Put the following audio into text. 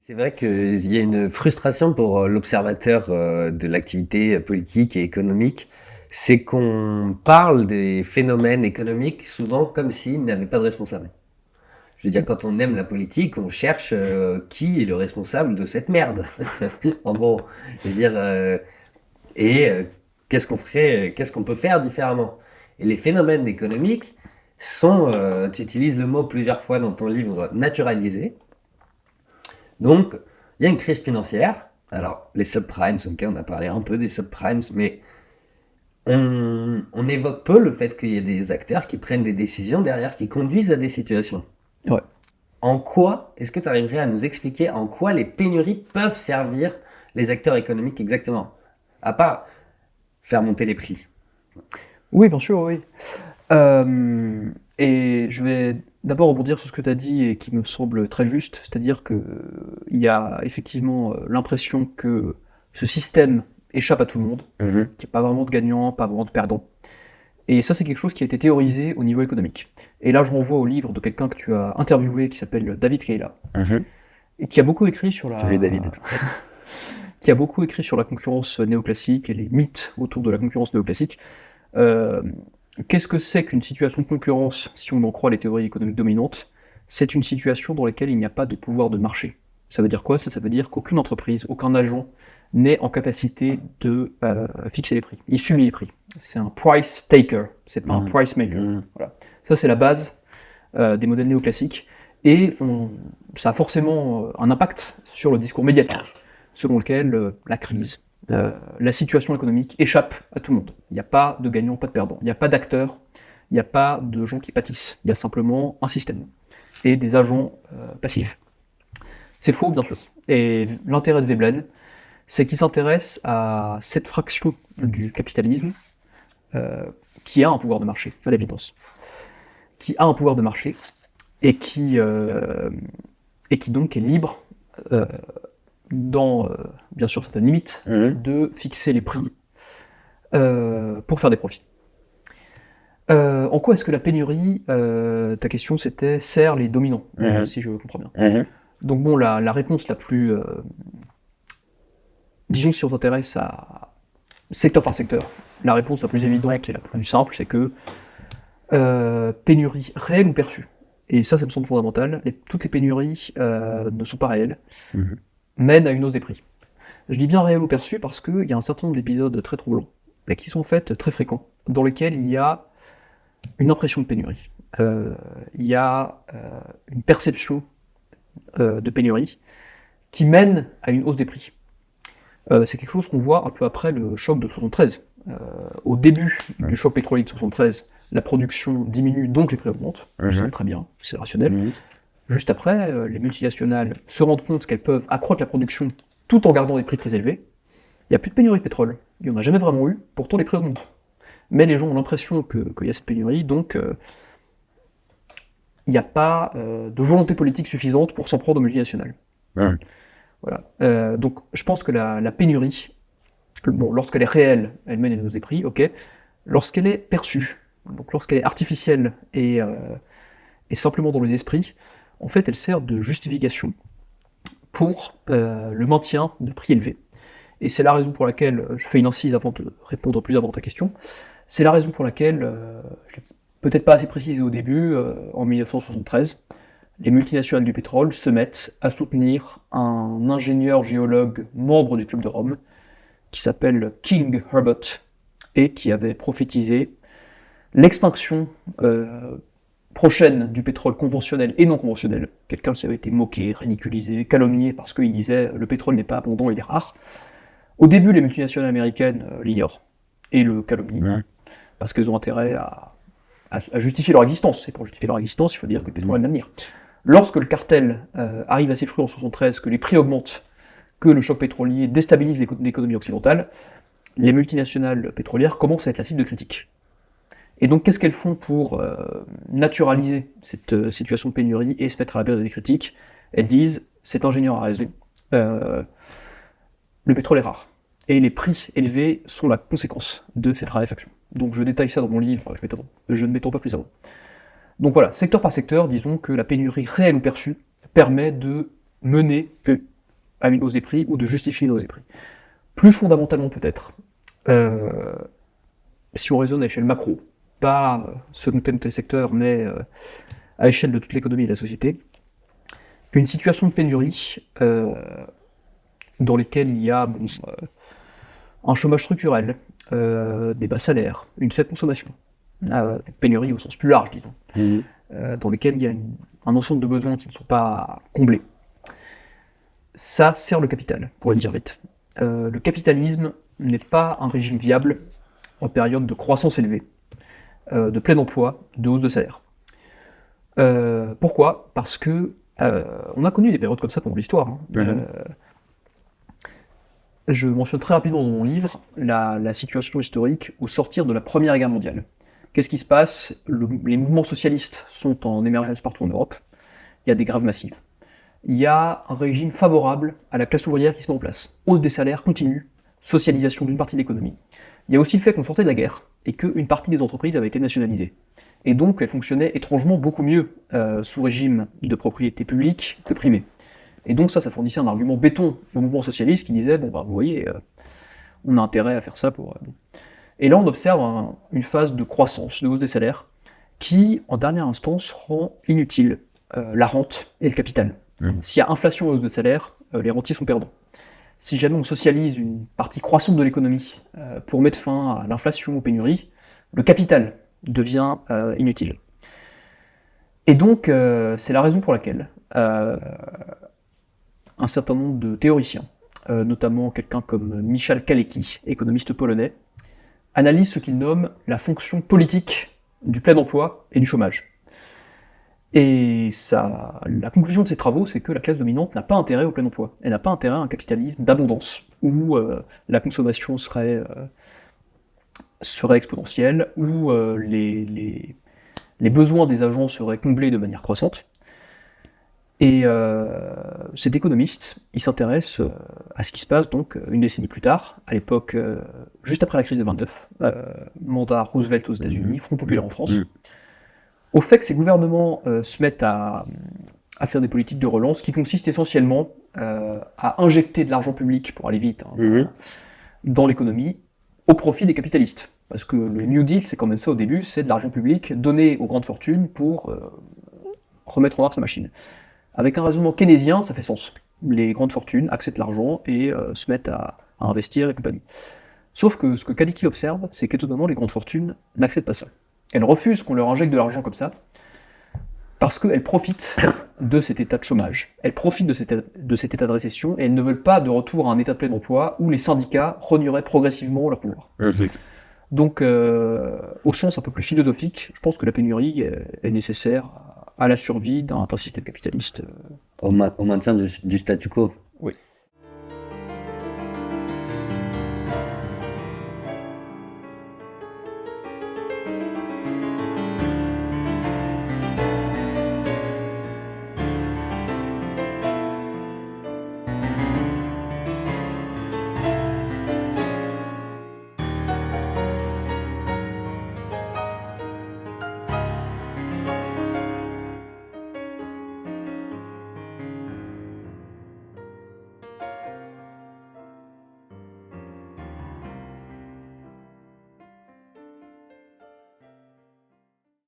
C'est vrai qu'il y a une frustration pour l'observateur de l'activité politique et économique, c'est qu'on parle des phénomènes économiques souvent comme s'ils n'avaient pas de responsable. Je veux dire, quand on aime la politique, on cherche qui est le responsable de cette merde. En gros, je veux dire, et qu'est-ce qu'on peut faire différemment? Et les phénomènes économiques sont, tu utilises le mot plusieurs fois dans ton livre, naturalisés. Donc, il y a une crise financière. Alors, les subprimes, ok, on a parlé un peu des subprimes, mais on évoque peu le fait qu'il y ait des acteurs qui prennent des décisions derrière, qui conduisent à des situations. Ouais. En quoi, est-ce que tu arriverais à nous expliquer en quoi les pénuries peuvent servir les acteurs économiques exactement? À part faire monter les prix. Oui, bien sûr, oui. Et je vais d'abord rebondir sur ce que tu as dit et qui me semble très juste, c'est-à-dire que il y a effectivement l'impression que ce système échappe à tout le monde, qu'il n'y a pas vraiment de gagnant, pas vraiment de perdant. Et ça, c'est quelque chose qui a été théorisé au niveau économique. Et là, je renvoie au livre de quelqu'un que tu as interviewé, qui s'appelle David Kayla, et qui a beaucoup écrit sur Salut David. qui a beaucoup écrit sur la concurrence néoclassique et les mythes autour de la concurrence néoclassique. Qu'est-ce que c'est qu'une situation de concurrence, si on en croit les théories économiques dominantes? C'est une situation dans laquelle il n'y a pas de pouvoir de marché. Ça veut dire quoi? Ça veut dire qu'aucune entreprise, aucun agent n'est en capacité de fixer les prix. Il subit les prix. C'est un price taker, c'est pas un price maker. Voilà. Ça, c'est la base des modèles néoclassiques. Et ça a forcément un impact sur le discours médiatique, selon lequel la crise, la situation économique échappe à tout le monde. Il n'y a pas de gagnant, pas de perdant. Il n'y a pas d'acteurs, il n'y a pas de gens qui pâtissent. Il y a simplement un système et des agents passifs. C'est faux, bien sûr. Et l'intérêt de Veblen, c'est qu'il s'intéresse à cette fraction du capitalisme qui a un pouvoir de marché, à l'évidence. Qui a un pouvoir de marché et qui donc est libre dans, bien sûr, certaines limites, de fixer les prix pour faire des profits. En quoi est-ce que la pénurie, ta question c'était, sert les dominants, si je comprends bien. Donc bon, la réponse la plus... disons que si on s'intéresse à secteur par secteur, la réponse la plus évidente et la plus simple, c'est que pénurie réelle ou perçue. Et ça me semble fondamental. Toutes les pénuries ne sont pas réelles, mènent à une hausse des prix. Je dis bien réel ou perçu parce qu'il y a un certain nombre d'épisodes très troublants, mais qui sont en fait très fréquents, dans lesquels il y a une impression de pénurie. Il y a une perception de pénurie qui mène à une hausse des prix. C'est quelque chose qu'on voit un peu après le choc de 73. Au début du choc pétrolier de 73, la production diminue, donc les prix augmentent. C'est très bien, c'est rationnel. Juste après, les multinationales se rendent compte qu'elles peuvent accroître la production tout en gardant des prix très élevés. Il n'y a plus de pénurie de pétrole. Il n'y en a jamais vraiment eu, pourtant les prix augmentent. Mais les gens ont l'impression qu'il y a cette pénurie, donc il n'y a pas de volonté politique suffisante pour s'en prendre aux multinationales. Voilà. Donc je pense que la pénurie, bon, lorsqu'elle est réelle, elle mène à une hausse des prix, ok. Lorsqu'elle est perçue, donc lorsqu'elle est artificielle et simplement dans les esprits, en fait elle sert de justification pour le maintien de prix élevés. Et c'est la raison pour laquelle, je fais une incise avant de répondre plus avant à ta question, c'est la raison pour laquelle, je l'ai peut-être pas assez précisé au début, en 1973, les multinationales du pétrole se mettent à soutenir un ingénieur géologue membre du Club de Rome, qui s'appelle King Herbert, et qui avait prophétisé l'extinction prochaine du pétrole conventionnel et non conventionnel. Quelqu'un qui avait été moqué, ridiculisé, calomnié, parce qu'il disait « le pétrole n'est pas abondant, il est rare ». Au début, les multinationales américaines l'ignorent, et le calomnient, parce qu'elles ont intérêt à justifier leur existence. Et pour justifier leur existence, il faut dire que le pétrole a de l'avenir. Lorsque le cartel arrive à ses fruits en 1973, que les prix augmentent, que le choc pétrolier déstabilise l'économie occidentale, les multinationales pétrolières commencent à être la cible de critiques. Et donc, qu'est-ce qu'elles font pour naturaliser cette situation de pénurie et se mettre à l'abri des critiques? Elles disent, cet ingénieur a raison, le pétrole est rare. Et les prix élevés sont la conséquence de cette raréfaction. Donc je détaille ça dans mon livre, je ne m'étends pas plus avant. Donc voilà, secteur par secteur, disons que la pénurie réelle ou perçue permet de mener à une hausse des prix ou de justifier une hausse des prix. Plus fondamentalement peut-être, si on raisonne à échelle macro, pas selon tel ou tel secteur, mais à échelle de toute l'économie et de la société, une situation de pénurie dans lesquelles il y a un chômage structurel, des bas salaires, une faible consommation, pénurie au sens plus large, disons, dans lesquelles il y a un ensemble de besoins qui ne sont pas comblés. Ça sert le capital, pour le dire vite. Le capitalisme n'est pas un régime viable en période de croissance élevée, de plein emploi, de hausse de salaire. Pourquoi ? Parce que on a connu des périodes comme ça pendant l'histoire. Je mentionne très rapidement dans mon livre la situation historique au sortir de la Première Guerre mondiale. Qu'est-ce qui se passe ? Les mouvements socialistes sont en émergence partout en Europe. Il y a des grèves massives. Il y a un régime favorable à la classe ouvrière qui se met en place. Hausse des salaires continue, socialisation d'une partie de l'économie. Il y a aussi le fait qu'on sortait de la guerre et qu'une partie des entreprises avait été nationalisée. Et donc elles fonctionnaient étrangement beaucoup mieux sous régime de propriété publique que privée. Et donc ça fournissait un argument béton au mouvement socialiste qui disait, bon bah vous voyez, on a intérêt à faire ça pour... Et là on observe une phase de croissance, de hausse des salaires, qui en dernière instance rend inutile la rente et le capital. S'il y a inflation et hausse de salaire, les rentiers sont perdants. Si jamais on socialise une partie croissante de l'économie pour mettre fin à l'inflation, aux pénuries, le capital devient inutile. Et donc, c'est la raison pour laquelle un certain nombre de théoriciens, notamment quelqu'un comme Michał Kalecki, économiste polonais, analysent ce qu'ils nomment la fonction politique du plein emploi et du chômage. Et la conclusion de ces travaux, c'est que la classe dominante n'a pas intérêt au plein emploi. Elle n'a pas intérêt à un capitalisme d'abondance, où la consommation serait exponentielle, où les besoins des agents seraient comblés de manière croissante. Et cet économiste, il s'intéresse à ce qui se passe donc une décennie plus tard, à l'époque, juste après la crise de 29, mandat Roosevelt aux États-Unis, Front populaire en France, au fait que ces gouvernements se mettent à faire des politiques de relance qui consistent essentiellement à injecter de l'argent public, pour aller vite, dans l'économie, au profit des capitalistes. Parce que le New Deal, c'est quand même ça au début, c'est de l'argent public donné aux grandes fortunes pour remettre en marche la machine. Avec un raisonnement keynésien, ça fait sens. Les grandes fortunes acceptent l'argent et se mettent à investir et compagnie. Sauf que ce que Kalecki observe, c'est qu'étonnamment, les grandes fortunes n'acceptent pas ça. Elles refusent qu'on leur injecte de l'argent comme ça, parce qu'elles profitent de cet état de chômage. Elles profitent de cet état de récession, et elles ne veulent pas de retour à un état de plein emploi où les syndicats renieraient progressivement leur pouvoir. Donc, au sens un peu plus philosophique, je pense que la pénurie est nécessaire à la survie d'un système capitaliste. Au maintien du statu quo. Oui.